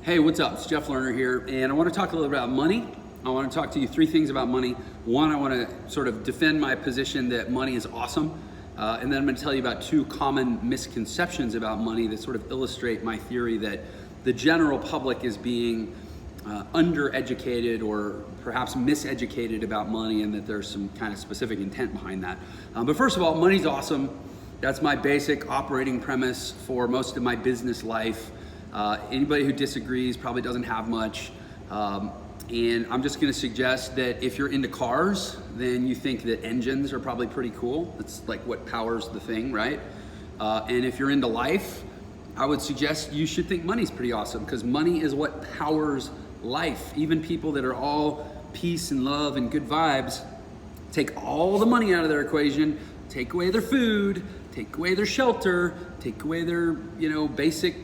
Hey, what's up? It's Jeff Lerner here, and I want to talk a little bit about money. I want to talk to you three things about money. One, I want to sort of defend my position that money is awesome, and then I'm going to tell you about two common misconceptions about money that sort of illustrate my theory that the general public is being undereducated or perhaps miseducated about money, and that there's some kind of specific intent behind that. But first of all, money's awesome. That's my basic operating premise for most of my business life. Anybody who disagrees probably doesn't have much. And I'm just going to suggest that if you're into cars, then you think that engines are probably pretty cool. It's like what powers the thing, right? And if you're into life, I would suggest you should think money's pretty awesome, because money is what powers life. Even people that are all peace and love and good vibes, take all the money out of their equation, take away their food, take away their shelter, take away their, basic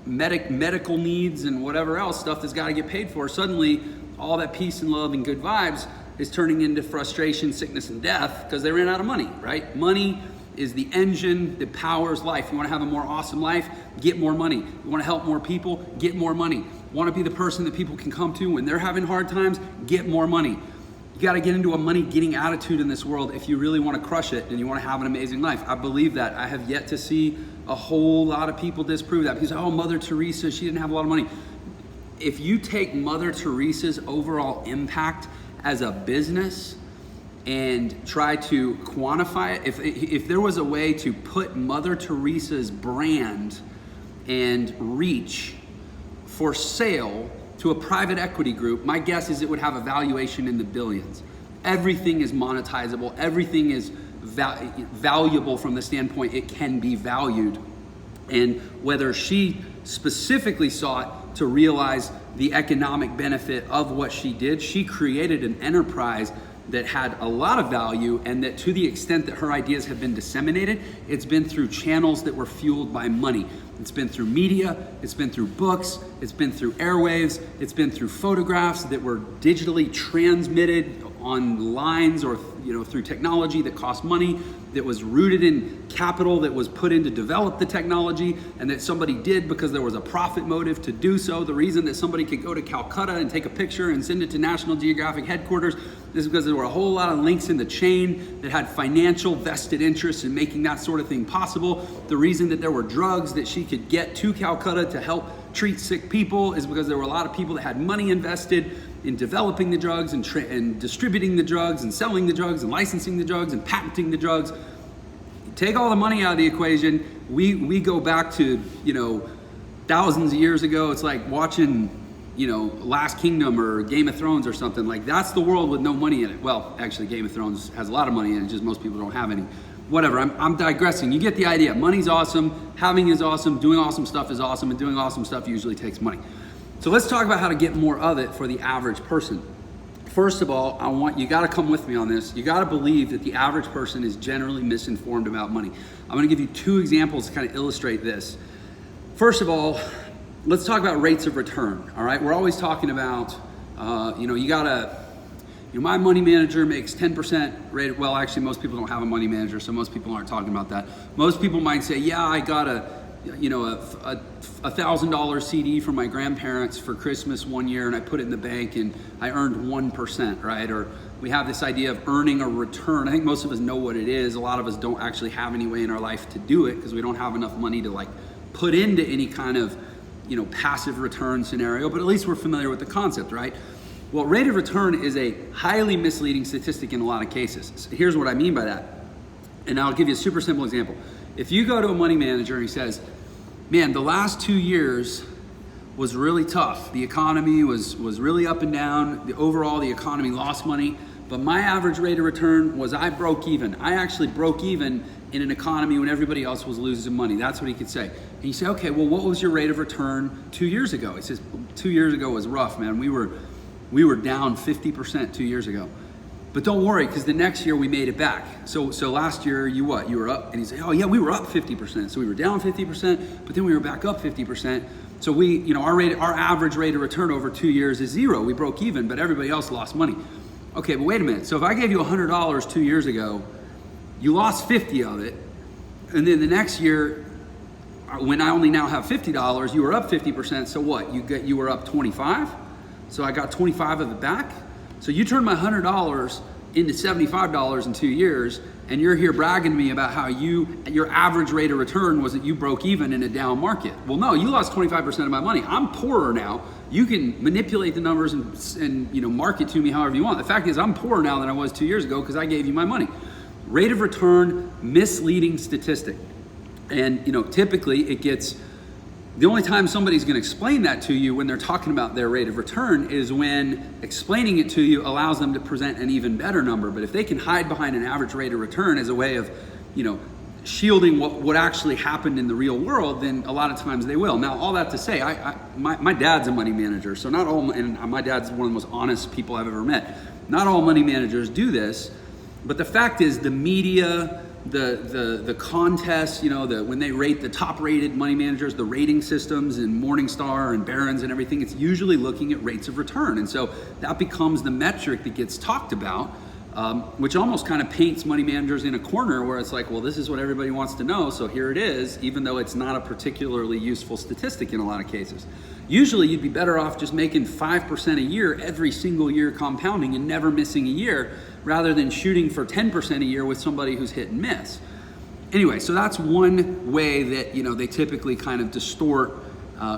medical needs and whatever else, stuff that's got to get paid for. Suddenly, all that peace and love and good vibes is turning into frustration, sickness, and death because they ran out of money, right? Money is the engine that powers life. You want to have a more awesome life? Get more money. You want to help more people? Get more money. You want to be the person that people can come to when they're having hard times? Get more money. You got to get into a money-getting attitude in this world if you really want to crush it and you want to have an amazing life. I believe that. I have yet to see a whole lot of people disprove that, because, Mother Teresa, she didn't have a lot of money. If you take Mother Teresa's overall impact as a business and try to quantify it, if there was a way to put Mother Teresa's brand and reach for sale to a private equity group, my guess is it would have a valuation in the billions. Everything is monetizable. Everything is valuable from the standpoint it can be valued. And whether she specifically sought to realize the economic benefit of what she did, she created an enterprise that had a lot of value, and that to the extent that her ideas have been disseminated, it's been through channels that were fueled by money. It's been through media, it's been through books, it's been through airwaves, it's been through photographs that were digitally transmitted on lines or through technology that cost money, that was rooted in capital that was put in to develop the technology, and that somebody did because there was a profit motive to do so. The reason that somebody could go to Calcutta and take a picture and send it to National Geographic headquarters is because there were a whole lot of links in the chain that had financial vested interests in making that sort of thing possible. The reason that there were drugs that she could get to Calcutta to help treat sick people is because there were a lot of people that had money invested in developing the drugs and distributing the drugs and selling the drugs and licensing the drugs and patenting the drugs. Take all the money out of the equation. We go back to, thousands of years ago. It's like watching, Last Kingdom or Game of Thrones or something. Like, that's the world with no money in it. Well, actually, Game of Thrones has a lot of money in it, just most people don't have any. Whatever, I'm digressing. You get the idea. Money's awesome, having is awesome, doing awesome stuff is awesome, and doing awesome stuff usually takes money. So let's talk about how to get more of it for the average person. First of all, you got to come with me on this. You got to believe that the average person is generally misinformed about money. I'm going to give you two examples to kind of illustrate this. First of all, let's talk about rates of return. All right, we're always talking about, my money manager makes 10% rate. Well, actually, most people don't have a money manager, so most people aren't talking about that. Most people might say, yeah, I got a $1,000 CD from my grandparents for Christmas one year, and I put it in the bank and I earned 1%, right? Or we have this idea of earning a return. I think most of us know what it is. A lot of us don't actually have any way in our life to do it because we don't have enough money to put into any kind of, passive return scenario, but at least we're familiar with the concept, right? Well, rate of return is a highly misleading statistic in a lot of cases. So here's what I mean by that. And I'll give you a super simple example. If you go to a money manager and he says, man, the last 2 years was really tough. The economy was really up and down. Overall, the economy lost money. But my average rate of return was I broke even. I actually broke even in an economy when everybody else was losing money. That's what he could say. And you say, okay, well, what was your rate of return 2 years ago? He says, 2 years ago was rough, man. We were down 50% 2 years ago. But don't worry, because the next year we made it back. So last year, you were up? And he'd say, oh yeah, we were up 50%. So we were down 50%, but then we were back up 50%. So our average rate of return over 2 years is 0. We broke even, but everybody else lost money. Okay, but wait a minute. So if I gave you $100 2 years ago, you lost 50 of it, and then the next year when I only now have $50, you were up 50%. So what? You were up 25. So I got 25 of it back. So you turned my $100 into $75 in 2 years, and you're here bragging to me about how your average rate of return was that you broke even in a down market. Well, no, you lost 25% of my money. I'm poorer now. You can manipulate the numbers and market to me however you want. The fact is, I'm poorer now than I was 2 years ago because I gave you my money. Rate of return, misleading statistic. And typically it gets, the only time somebody's going to explain that to you when they're talking about their rate of return is when explaining it to you allows them to present an even better number. But if they can hide behind an average rate of return as a way of, shielding what actually happened in the real world, then a lot of times they will. Now, all that to say, my dad's a money manager, so not all, and my dad's one of the most honest people I've ever met. Not all money managers do this, but the fact is the media, the contests, when they rate the top rated money managers, the rating systems and Morningstar and Barron's and everything, it's usually looking at rates of return. And so that becomes the metric that gets talked about, which almost kind of paints money managers in a corner where it's like, well, this is what everybody wants to know, so here it is, even though it's not a particularly useful statistic in a lot of cases. Usually you'd be better off just making 5% a year every single year compounding and never missing a year, rather than shooting for 10% a year with somebody who's hit and miss. Anyway, so that's one way that they typically kind of distort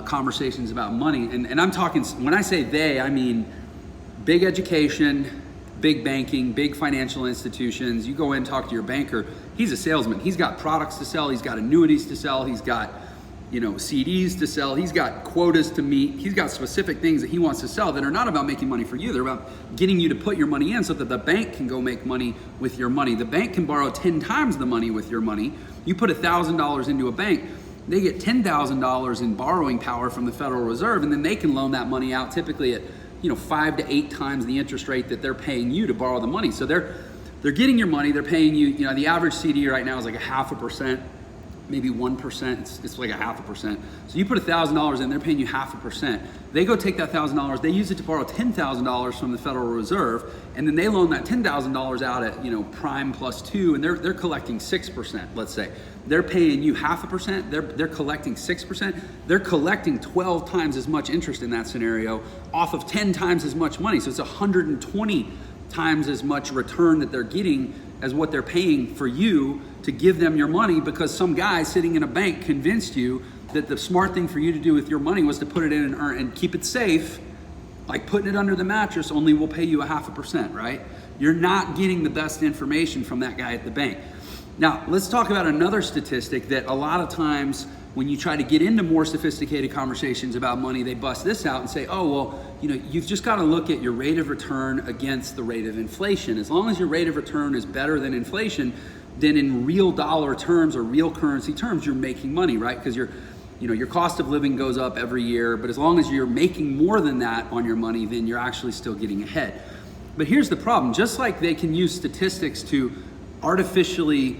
conversations about money. And I'm talking, when I say they, I mean big education, big banking, big financial institutions. You go in and talk to your banker, he's a salesman. He's got products to sell, he's got annuities to sell, he's got CDs to sell, he's got quotas to meet, he's got specific things that he wants to sell that are not about making money for you, they're about getting you to put your money in so that the bank can go make money with your money. The bank can borrow 10 times the money with your money. You put $1,000 into a bank, they get $10,000 in borrowing power from the Federal Reserve, and then they can loan that money out typically at 5 to 8 times the interest rate that they're paying you to borrow the money. So they're getting your money, they're paying you, the average CD right now is like 0.5%. Maybe 1%, it's like 0.5%. So you put $1,000 in, they're paying you 0.5%. They go take that $1,000, they use it to borrow $10,000 from the Federal Reserve, and then they loan that $10,000 out at prime plus 2, and they're collecting 6%. Let's say they're paying you 0.5%, they're collecting 6%. They're collecting 12 times as much interest in that scenario off of 10 times as much money. So it's 120 times as much return that they're getting as what they're paying for you to give them your money, because some guy sitting in a bank convinced you that the smart thing for you to do with your money was to put it in and earn and keep it safe, like putting it under the mattress, only will pay you 0.5%, right? You're not getting the best information from that guy at the bank. Now, let's talk about another statistic that a lot of times when you try to get into more sophisticated conversations about money, they bust this out and say, oh, well, you've just got to look at your rate of return against the rate of inflation. As long as your rate of return is better than inflation, then in real dollar terms or real currency terms, you're making money, right? Because your cost of living goes up every year, but as long as you're making more than that on your money, then you're actually still getting ahead. But here's the problem. Just like they can use statistics to artificially,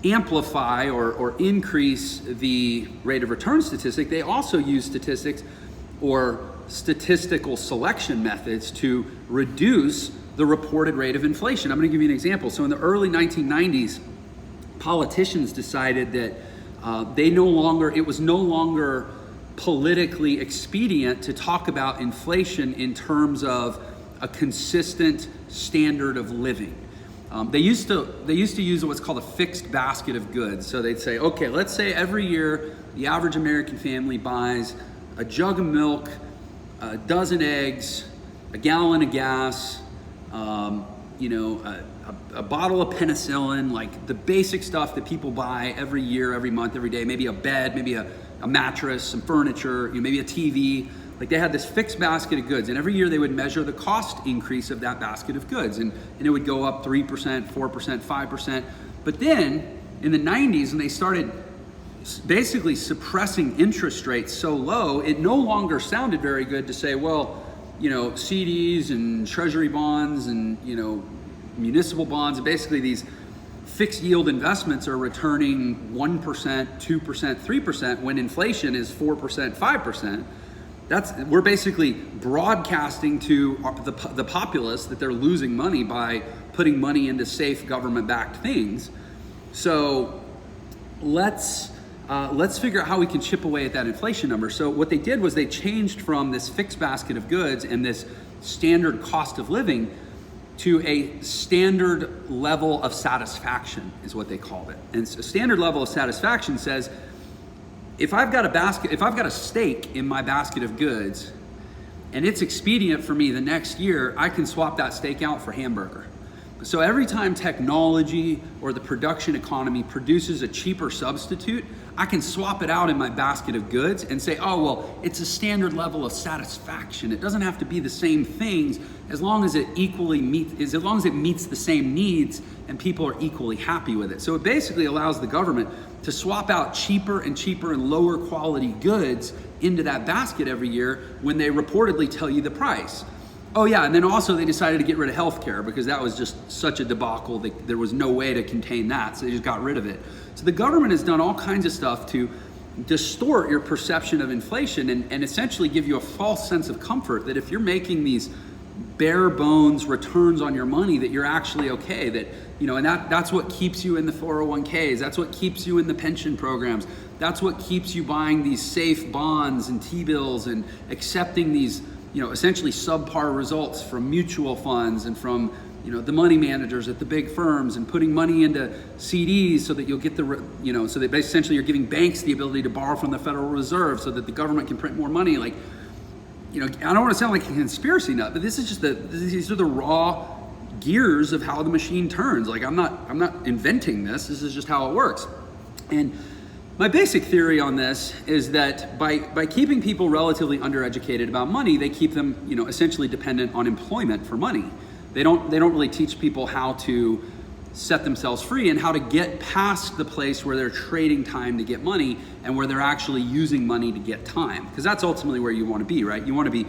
amplify or increase the rate of return statistic, they also use statistics or statistical selection methods to reduce the reported rate of inflation. I'm going to give you an example. So in the early 1990s, politicians decided that it was no longer politically expedient to talk about inflation in terms of a consistent standard of living. They used to use what's called a fixed basket of goods. So they'd say, okay, let's say every year the average American family buys a jug of milk, a dozen eggs, a gallon of gas, a bottle of penicillin, like the basic stuff that people buy every year, every month, every day, maybe a bed, maybe a mattress, some furniture, maybe a TV. Like they had this fixed basket of goods, and every year they would measure the cost increase of that basket of goods, and it would go up 3%, 4%, 5%. But then in the 90s, when they started basically suppressing interest rates so low, it no longer sounded very good to say, well, CDs and treasury bonds and, municipal bonds, and basically these fixed yield investments are returning 1%, 2%, 3% when inflation is 4%, 5%. We're basically broadcasting to the populace that they're losing money by putting money into safe government-backed things. So let's figure out how we can chip away at that inflation number. So what they did was they changed from this fixed basket of goods and this standard cost of living to a standard level of satisfaction, is what they called it. And a standard level of satisfaction says, if I've got a steak in my basket of goods and it's expedient for me the next year, I can swap that steak out for hamburger. So every time technology or the production economy produces a cheaper substitute, I can swap it out in my basket of goods and say, oh, well, it's a standard level of satisfaction. It doesn't have to be the same things as long as it meets the same needs and people are equally happy with it. So it basically allows the government to swap out cheaper and cheaper and lower quality goods into that basket every year when they reportedly tell you the price. Oh yeah, and then also they decided to get rid of healthcare because that was just such a debacle that there was no way to contain that, so they just got rid of it. So the government has done all kinds of stuff to distort your perception of inflation and essentially give you a false sense of comfort that if you're making these bare bones returns on your money that you're actually okay, that, and that's what keeps you in the 401ks, that's what keeps you in the pension programs, that's what keeps you buying these safe bonds and T-bills and accepting these essentially subpar results from mutual funds and from the money managers at the big firms and putting money into CDs so that you'll get so that essentially you're giving banks the ability to borrow from the Federal Reserve so that the government can print more money. I don't want to sound like a conspiracy nut, but this is just these are the raw gears of how the machine turns. I'm not inventing this. This is just how it works. And my basic theory on this is that by keeping people relatively undereducated about money, they keep them, essentially dependent on employment for money. They don't really teach people how to set themselves free and how to get past the place where they're trading time to get money and where they're actually using money to get time. Because that's ultimately where you want to be, right? You want to be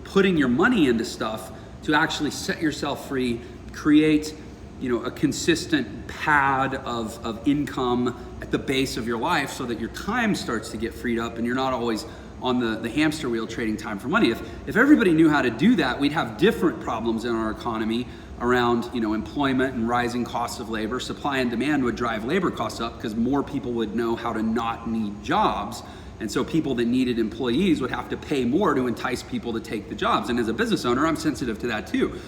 putting your money into stuff to actually set yourself free, create a consistent pad of income at the base of your life so that your time starts to get freed up and you're not always on the hamster wheel trading time for money. If everybody knew how to do that, we'd have different problems in our economy around employment and rising costs of labor. Supply and demand would drive labor costs up because more people would know how to not need jobs. And so people that needed employees would have to pay more to entice people to take the jobs. And as a business owner, I'm sensitive to that too.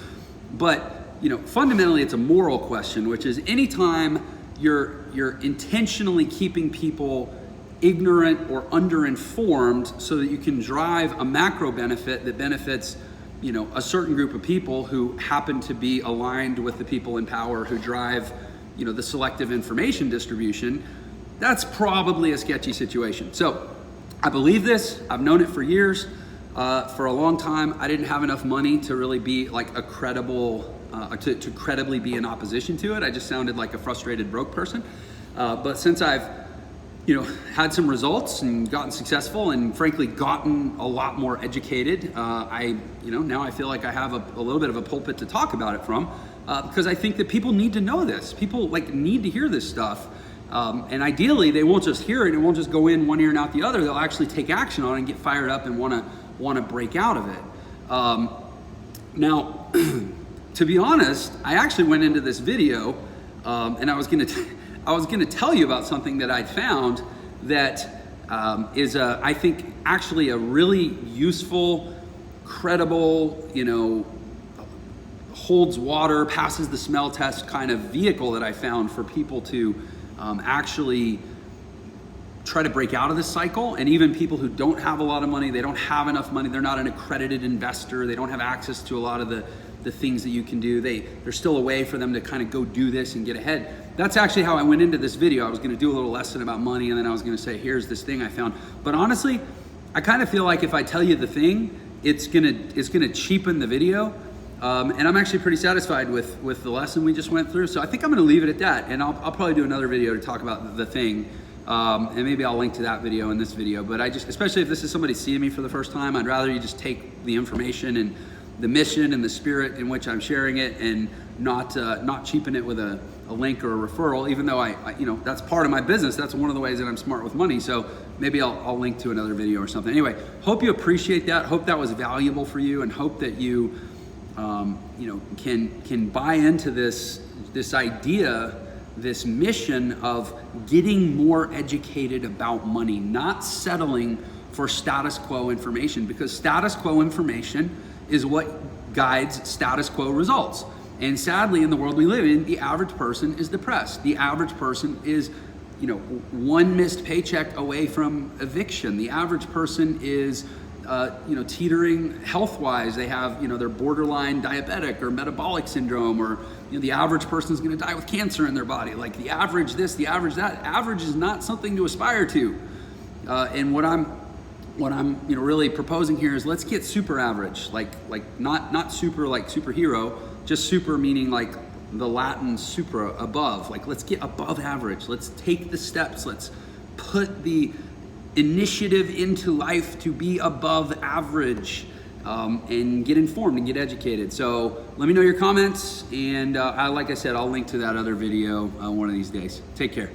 But fundamentally, it's a moral question, which is anytime you're intentionally keeping people ignorant or underinformed so that you can drive a macro benefit that benefits, a certain group of people who happen to be aligned with the people in power who drive, the selective information distribution, that's probably a sketchy situation. So I believe this. I've known it for years. For a long time, I didn't have enough money to really be like a credible to credibly be in opposition to it. I just sounded like a frustrated broke person. But since I've, had some results and gotten successful and frankly gotten a lot more educated, now I feel like I have a little bit of a pulpit to talk about it from because I think that people need to know this. People need to hear this stuff. And ideally, they won't just hear it and won't just go in one ear and out the other. They'll actually take action on it and get fired up and want to break out of it. Now, to be honest, I actually went into this video and I was gonna tell you about something that I found that is I think actually a really useful, credible, holds water, passes the smell test kind of vehicle that I found for people to actually try to break out of this cycle. And even people who don't have a lot of money, they don't have enough money, they're not an accredited investor, they don't have access to a lot of the things that you can do. There's still a way for them to kind of go do this and get ahead. That's actually how I went into this video. I was gonna do a little lesson about money and then I was gonna say, here's this thing I found. But honestly, I kind of feel like if I tell you the thing, it's gonna cheapen the video. And I'm actually pretty satisfied with the lesson we just went through. So I think I'm gonna leave it at that. And I'll probably do another video to talk about the thing. And maybe I'll link to that video in this video. But especially if this is somebody seeing me for the first time, I'd rather you just take the information and the mission and the spirit in which I'm sharing it and not cheapen it with a link or a referral, even though I that's part of my business. That's one of the ways that I'm smart with money. So maybe I'll link to another video or something. Anyway, hope you appreciate that. Hope that was valuable for you and hope that you can buy into this idea this mission of getting more educated about money, not settling for status quo information, because status quo information is what guides status quo results. And sadly, in the world we live in, the average person is depressed. The average person is, one missed paycheck away from eviction. The average person is, teetering health-wise. They have, they're borderline diabetic or metabolic syndrome, or the average person is going to die with cancer in their body. Like the average this, the average that. Average is not something to aspire to. And what I'm really proposing here is let's get super average, like not super like superhero, just super meaning like the Latin supra, above. Like let's get above average. Let's take the steps. Let's put the initiative into life to be above average, and get informed and get educated. So let me know your comments, and like I said, I'll link to that other video one of these days. Take care.